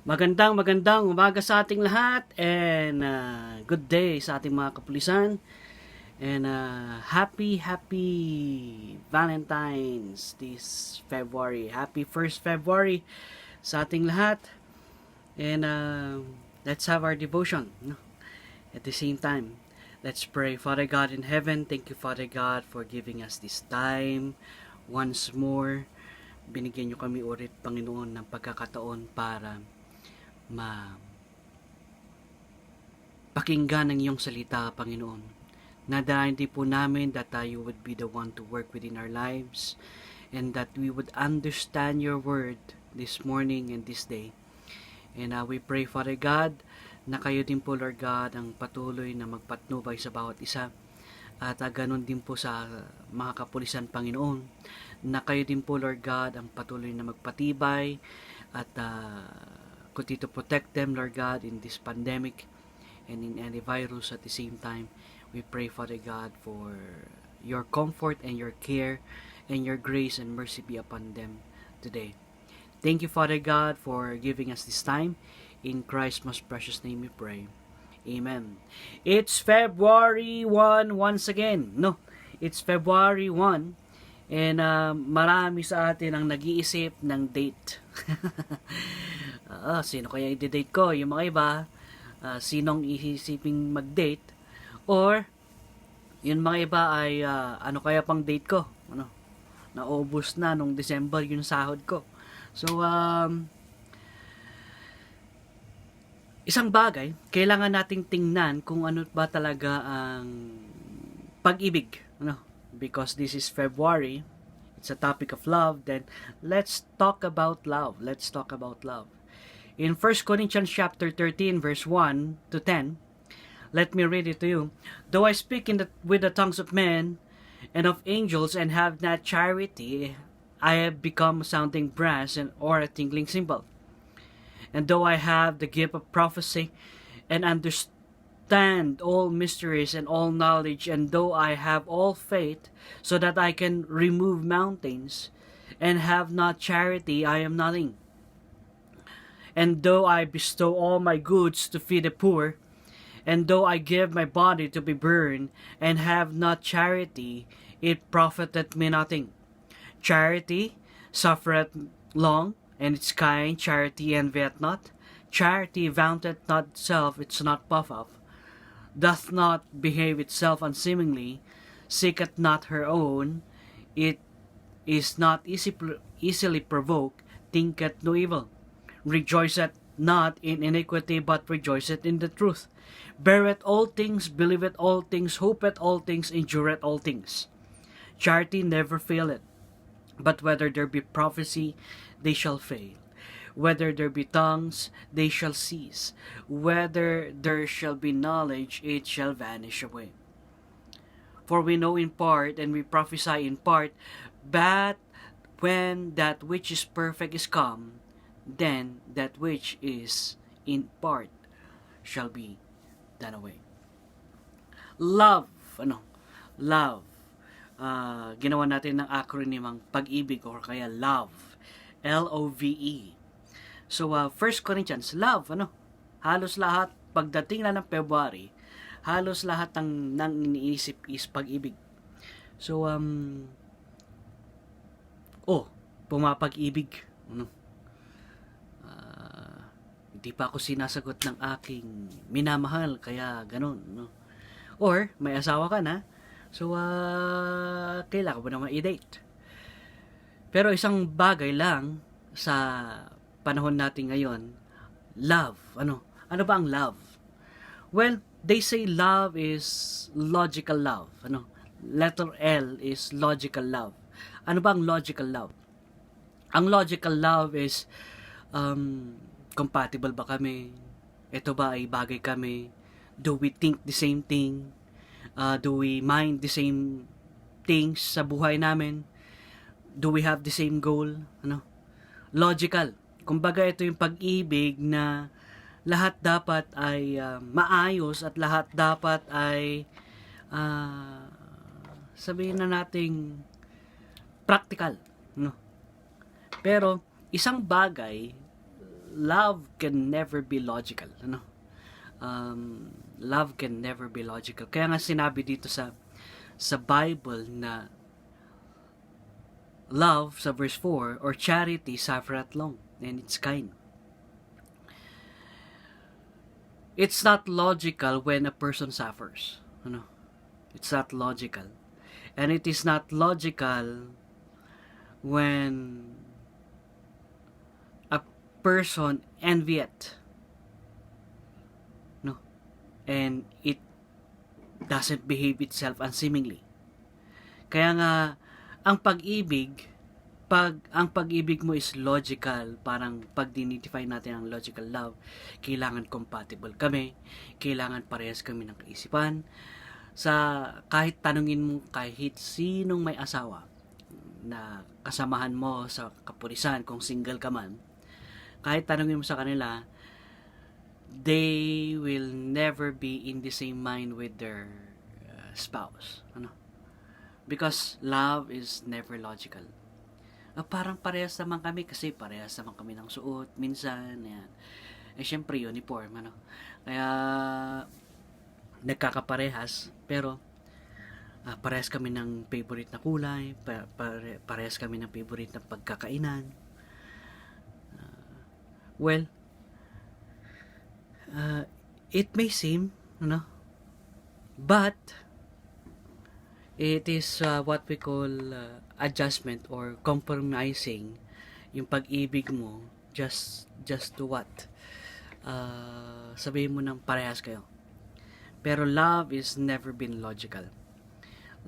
Magandang umaga sa ating lahat and good day sa ating mga kapulisan and happy Valentine's this February. Happy 1st February sa ating lahat and let's have our devotion. No? At the same time, let's pray. Father God in heaven, thank you Father God for giving us this time once more. Binigyan nyo kami ulit Panginoon ng pagkakataon para pakinggan ang iyong salita, Panginoon. Nadalain din po namin that you would be the one to work within our lives and that we would understand your word this morning and this day. And we pray, Father God, na kayo din po, Lord God, ang patuloy na magpatnubay sa bawat isa. At ganun din po sa mga kapulisan, Panginoon, na kayo din po, Lord God, ang patuloy na magpatibay at continue to protect them, Lord God, in this pandemic and in any virus at the same time. We pray, Father God, for your comfort and your care and your grace and mercy be upon them today. Thank you, Father God, for giving us this time. In Christ's most precious name we pray. Amen. It's February 1 once again. No, it's February 1 and marami sa atin ang nag-iisip ng date. Sino kaya i-date ko? Yung mga iba, sinong iisiping mag-date? Or, yung mga iba ay, ano kaya pang date ko? Ano? Naubos na nung December yung sahod ko. So, isang bagay, kailangan nating tingnan kung ano ba talaga ang pag-ibig. Ano? Because this is February, it's a topic of love, then let's talk about love. Let's talk about love. In 1 Corinthians chapter 13 verse 1 to 10, let me read it to you. Though I speak with the tongues of men and of angels and have not charity, I have become a sounding brass or a tinkling cymbal. And though I have the gift of prophecy and understand all mysteries and all knowledge, and though I have all faith so that I can remove mountains and have not charity, I am nothing. And though I bestow all my goods to feed the poor, and though I give my body to be burned, and have not charity, it profiteth me nothing. Charity suffereth long, and it's kind. Charity envieth not. Charity vaunteth not itself, it's not puffed up, doth not behave itself unseemingly, seeketh not her own, it is not easily provoked, thinketh no evil, rejoiceth not in iniquity, but rejoiceth in the truth, beareth all things, believeth all things, hopeth all things, endureth all things. Charity never faileth, but whether there be prophecy, they shall fail. Whether there be tongues, they shall cease. Whether there shall be knowledge, it shall vanish away. For we know in part, and we prophesy in part, but when that which is perfect is come, then that which is in part shall be done away. Love, Love. Ginawa natin ng acronym ang pag-ibig or kaya love. L-O-V-E. So, 1 Corinthians, love, halos lahat, pagdating na ng February, halos lahat ng iniisip is pag-ibig. So, pumapag-ibig, hindi pa ako sinasagot ng aking minamahal, kaya ganun, Or, may asawa ka na, so, kailangan mo naman i-date. Pero isang bagay lang sa panahon natin ngayon, love. Ano ba ang love? Well, they say love is logical love. Letter L is logical love. Ano ba ang logical love? Ang logical love is compatible ba kami? Ito ba ay bagay kami? Do we think the same thing? Do we mind the same things sa buhay namin? Do we have the same goal? Logical. Kumbaga ito yung pag-ibig na lahat dapat ay maayos at lahat dapat ay sabihin na nating practical. Pero isang bagay love can never be logical, ano? Love can never be logical. Kaya nga sinabi dito sa Bible na love, sa verse 4, or charity suffereth long, and it's kind. It's not logical when a person suffers. Ano? It's not logical. And it is not logical when a person envieth. No? And it doesn't behave itself unseemingly. Kaya nga, ang pag-ibig mo is logical, parang pag dinidefine natin ang logical love, kailangan compatible kami, kailangan parehas kami ng kaisipan. Sa kahit tanungin mo kahit sinong may asawa na kasamahan mo sa kapulisan, kung single ka man, kahit tanungin mo sa kanila, they will never be in the same mind with their spouse. Ano? Because love is never logical. Parang parehas naman kami kasi parehas naman kami ng suot minsan, yan. Syempre uniform, ano. Kaya nagkakaparehas, pero parehas kami ng favorite na kulay, parehas kami ng favorite na pagkakainan. Well, it may seem, ano, but it is what we call adjustment or compromising yung pag-ibig mo just to what? Sabihin mo ng parehas kayo. Pero love is never been logical.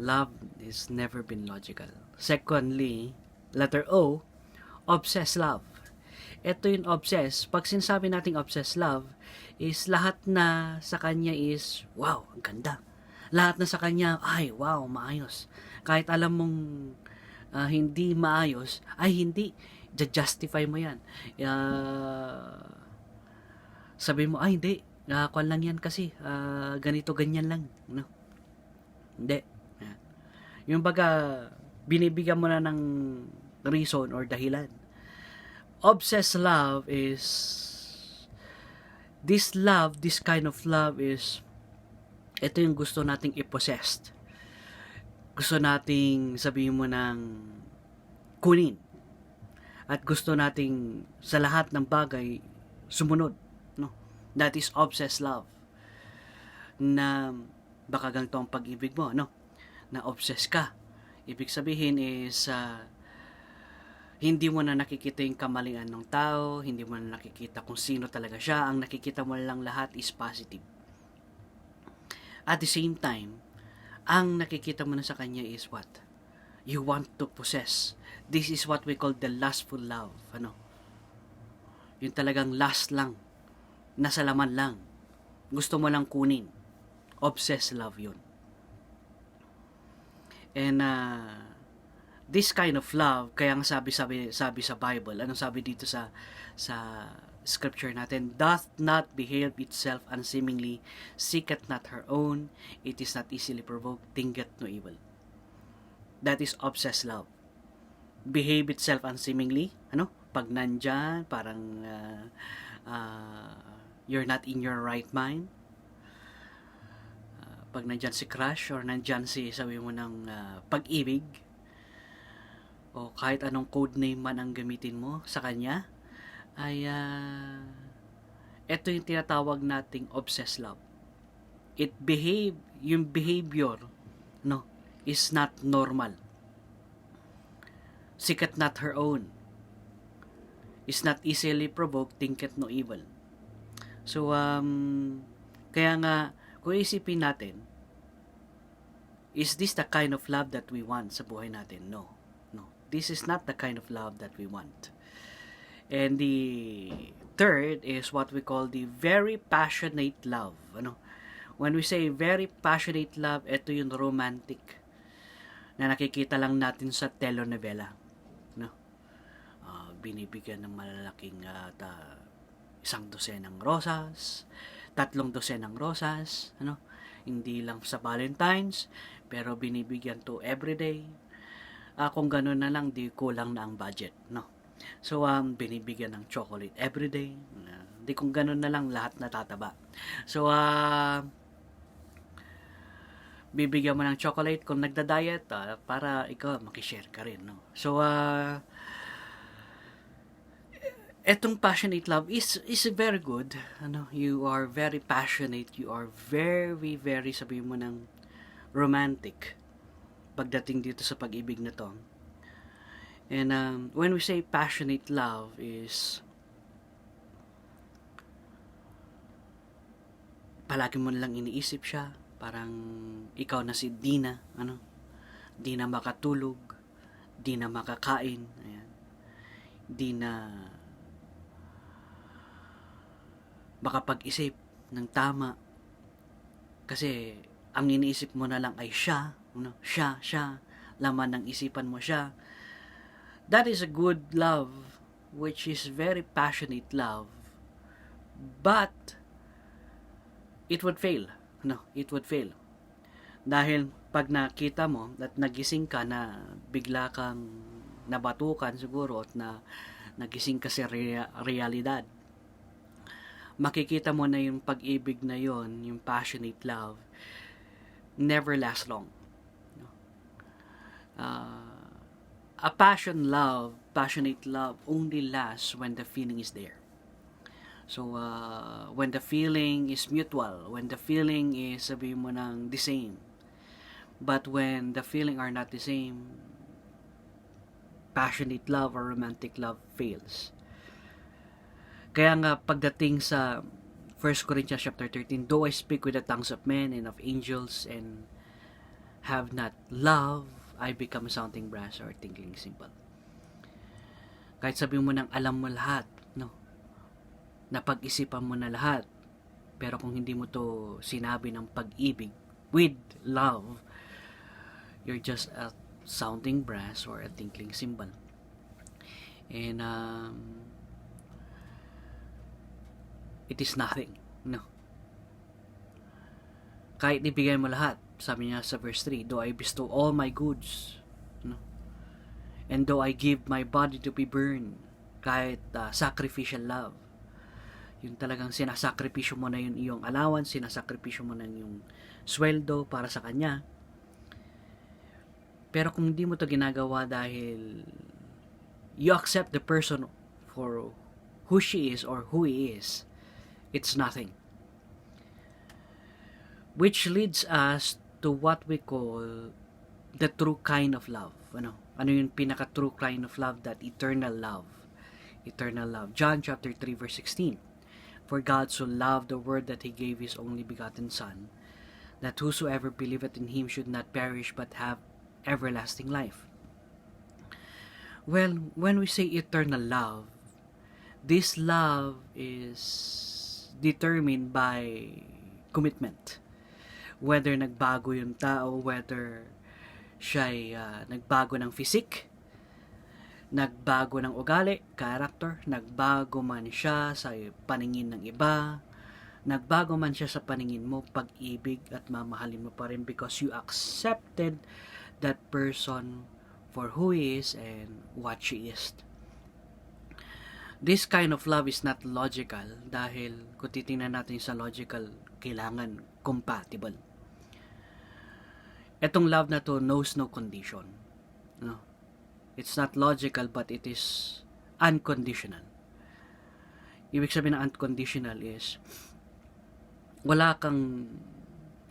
Love is never been logical. Secondly, letter O, obsessed love. Ito yung obsess. Pag sinasabi nating obsessed love, is lahat na sa kanya is, wow, ang ganda. Lahat na sa kanya, ay, wow, maayos. Kahit alam mong hindi maayos, ay hindi. Justify mo yan. Sabi mo, ay, hindi. Kwan lang yan kasi. Ganito, ganyan lang. No? Hindi. Yung baga, binibigyan mo na ng reason or dahilan. Obsessed love is, this kind of love is, ito yung gusto nating i-possess. Gusto nating sabihin mo ng kunin. At gusto nating sa lahat ng bagay sumunod. No? That is obsessed love. Na baka ganito ang pag-ibig mo, no? Na obsessed ka. Ibig sabihin is hindi mo na nakikita yung kamalian ng tao, hindi mo na nakikita kung sino talaga siya, ang nakikita mo lang lahat is positive. At the same time, ang nakikita mo na sa kanya is what? You want to possess. This is what we call the lustful love. Ano? Yung talagang lust lang. Nasa laman lang. Gusto mo lang kunin. Obsessed love yun. And this kind of love, kaya nga sabi sa Bible, anong sabi dito sa scripture natin, doth not behave itself unseemingly, seeketh not her own, it is not easily provoked, thinketh no evil. That is obsessed love. Behave itself unseemingly, ano? Pag nandyan, parang you're not in your right mind. Pag nandyan si crush or nandyan si, sabi mo ng pag-ibig, o kahit anong code name man ang gamitin mo sa kanya, ay ito yung tinatawag nating obsessed love. Yung behavior, no, is not normal. Seeketh not her own. Is not easily provoked, thinketh no evil. So, kaya nga, kung isipin natin, is this the kind of love that we want sa buhay natin? No. This is not the kind of love that we want. And the third is what we call the very passionate love. Ano? When we say very passionate love, ito yung romantic na nakikita lang natin sa telenovela. No? Binibigyan ng malalaking 1 dosenang rosas, 3 dosenang rosas, ano? Hindi lang sa Valentine's, pero binibigyan to everyday. Kung gano'n na lang, di kulang na ang budget, no? So, binibigyan ng chocolate everyday. Di kung ganun na lang, lahat natataba. So, bibigyan mo ng chocolate kung nagda-diet, para ikaw makishare ka rin, no? So, etong passionate love is very good. Ano, you are very passionate, you are very sabihin mo ng romantic pagdating dito sa pag-ibig na to. And when we say passionate love is palagi mo lang iniisip siya, parang ikaw na si Dina, di na makatulog, di na makakain, ayan, di na makapag-isip ng tama kasi ang iniisip mo na lang ay siya, siya, laman ng isipan mo siya. That is a good love, which is very passionate love, but it would fail. It would fail. Dahil pag nakita mo at nagising ka na bigla kang nabatukan siguro at na nagising ka sa realidad, makikita mo na yung pag-ibig na yon, yung passionate love, never last long. A passionate love only lasts when the feeling is there. So, when the feeling is mutual, when the feeling is, sabihin mo ng the same, but when the feeling are not the same, passionate love or romantic love fails. Kaya nga, pagdating sa 1 Corinthians chapter 13, though I speak with the tongues of men and of angels and have not love, I become a sounding brass or tinkling cymbal. Kahit sabihin mo nang alam mo lahat, napag-isipan mo na lahat, pero kung hindi mo to sinabi ng pag-ibig with love, you're just a sounding brass or a tinkling cymbal. And it is nothing. Kahit ibigay mo lahat, sabi niya sa verse 3, though I bestow all my goods, and though I give my body to be burned, kahit sacrificial love, yung talagang sinasakripisyo mo na yung iyong allowance, sinasakripisyo mo na yung sweldo para sa kanya. Pero kung hindi mo to ginagawa dahil you accept the person for who she is or who he is, it's nothing. Which leads us to what we call the true kind of love. Ano yung pinaka-true kind of love? That eternal love. Eternal love. John chapter 3 verse 16. For God so loved the world that He gave His only begotten Son, that whosoever believeth in Him should not perish but have everlasting life. Well, when we say eternal love, this love is determined by commitment. Whether nagbago yung tao, whether siya'y nagbago ng physique, nagbago ng ugali, character, nagbago man siya sa paningin ng iba, nagbago man siya sa paningin mo, pag-ibig at mamahalin mo pa rin because you accepted that person for who he is and what she is. This kind of love is not logical dahil kung titingnan natin sa logical, kailangan compatible. Etong love na to knows no condition. It's not logical but it is unconditional. Ibig sabihin ng unconditional is wala kang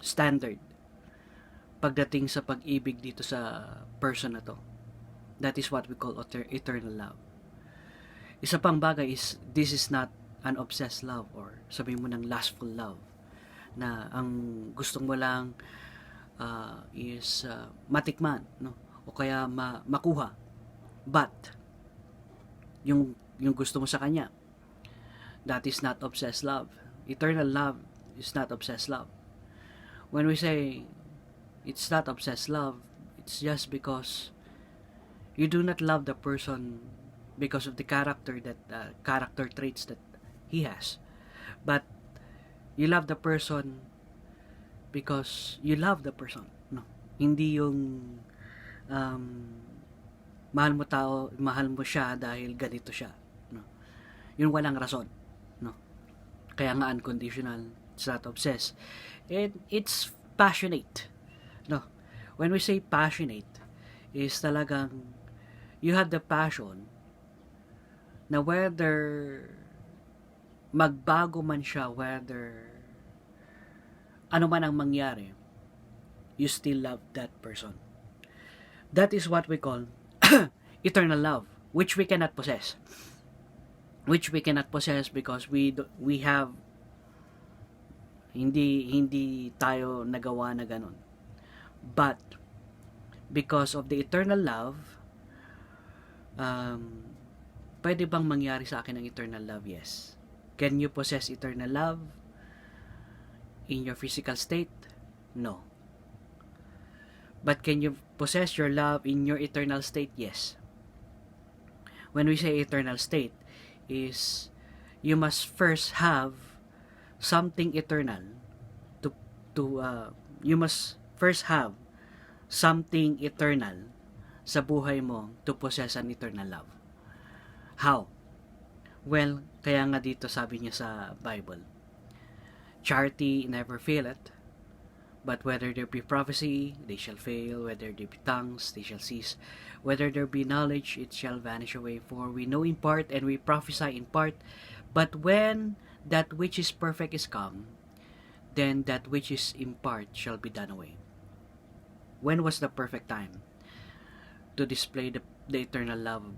standard pagdating sa pag-ibig dito sa person na to. That is what we call eternal love. Isa pang bagay is this is not an obsessed love or sabihin mo ng lustful love na ang gustong mo lang is matikman, o kaya makuha, but yung gusto mo sa kanya, that is not obsessed love. Eternal love is not obsessed love. When we say it's not obsessed love, it's just because you do not love the person because of the character traits that he has, but you love the person because you love the person. Hindi yung mahal mo siya dahil ganito siya, no? Yung walang rason, no? Kaya nga unconditional, it's not obsessed. And it's passionate, no? When we say passionate, is talagang you have the passion na whether magbago man siya, whether ano man ang mangyari, you still love that person. That is what we call eternal love, which we cannot possess. Which we cannot possess because we have hindi tayo nagawa na ganun. But because of the eternal love, pwede bang mangyari sa akin ang eternal love? Yes. Can you possess eternal love in your physical state? No. But can you possess your love in your eternal state? Yes. When we say eternal state, is you must first have something eternal you must first have something eternal sa buhay mo to possess an eternal love. How? Well, kaya nga dito sabi niya sa Bible, charity never faileth, but whether there be prophecy, they shall fail, whether there be tongues, they shall cease, whether there be knowledge, it shall vanish away. For we know in part, and we prophesy in part, but when that which is perfect is come, then that which is in part shall be done away. When was the perfect time to display the eternal love?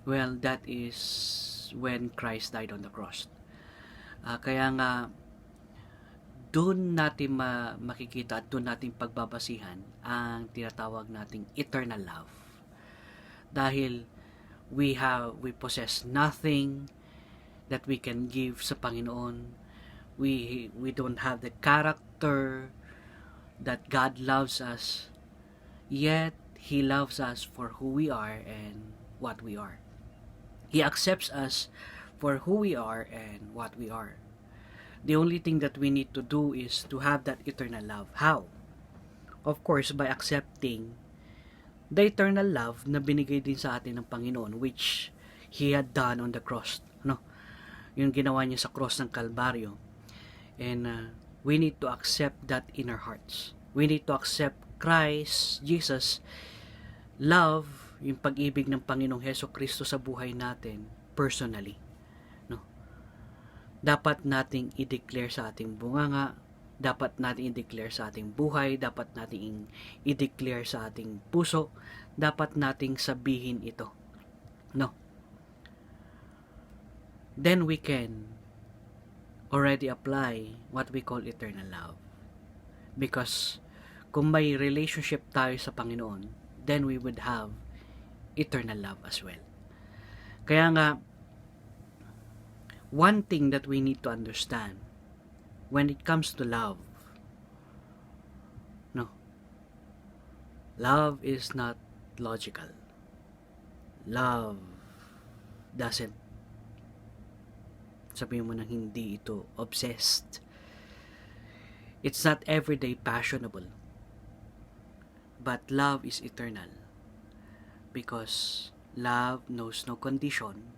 Well, that is when Christ died on the cross. Kaya nga, doon natin makikita at doon natin pagbabasihan ang tinatawag nating eternal love. Dahil we possess nothing that we can give sa Panginoon. We don't have the character that God loves us, yet He loves us for who we are and what we are. He accepts us for who we are and what we are. The only thing that we need to do is to have that eternal love. How? Of course, by accepting the eternal love na binigay din sa atin ng Panginoon, which He had done on the cross. No? Yung ginawa niya sa cross ng Kalbaryo. And we need to accept that in our hearts. We need to accept Christ, Jesus, love, yung pag-ibig ng Panginoong Heso Kristo sa buhay natin personally. Dapat nating i-declare sa ating bunganga, dapat nating i-declare sa ating buhay, dapat nating i-declare sa ating puso, dapat nating sabihin ito. No. Then we can already apply what we call eternal love. Because kung may relationship tayo sa Panginoon, then we would have eternal love as well. Kaya nga, one thing that we need to understand when it comes to love, no, love is not logical. Love doesn't, sabihin mo nang hindi ito obsessed. It's not everyday passionable. But love is eternal. Because love knows no condition.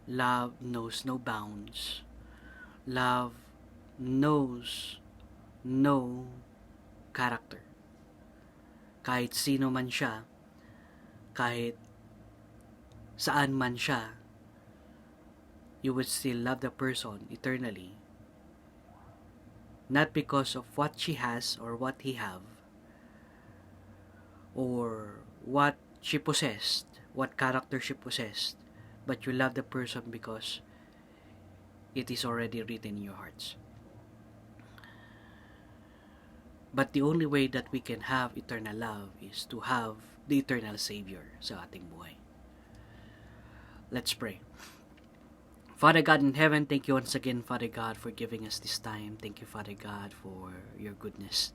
Love knows no bounds. Love knows no character. Kahit sino man siya, kahit saan man siya, you would still love the person eternally. Not because of what she has or what he have, or what she possessed, what character she possessed, but you love the person because it is already written in your hearts. But the only way that we can have eternal love is to have the eternal Savior sa ating buhay. Let's pray. Father God in heaven, thank you once again, Father God, for giving us this time. Thank you, Father God, for your goodness.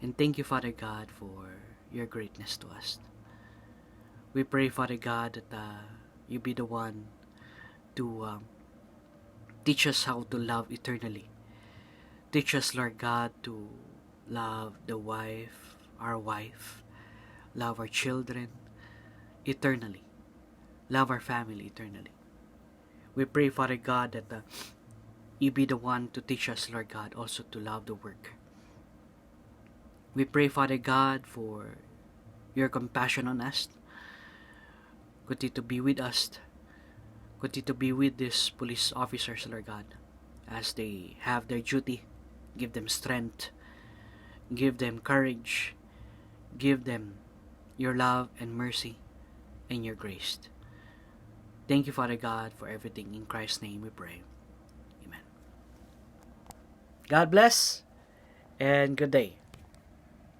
And thank you, Father God, for your greatness to us. We pray, Father God, that you be the one to teach us how to love eternally. Teach us, Lord God, to love our wife, love our children, eternally. Love our family eternally. We pray, Father God, that you be the one to teach us, Lord God, also to love the work. We pray, Father God, for your compassion on us. Continue to be with us. Continue to be with these police officers, Lord God, as they have their duty. Give them strength. Give them courage. Give them your love and mercy and your grace. Thank you, Father God, for everything. In Christ's name we pray. Amen. God bless and good day.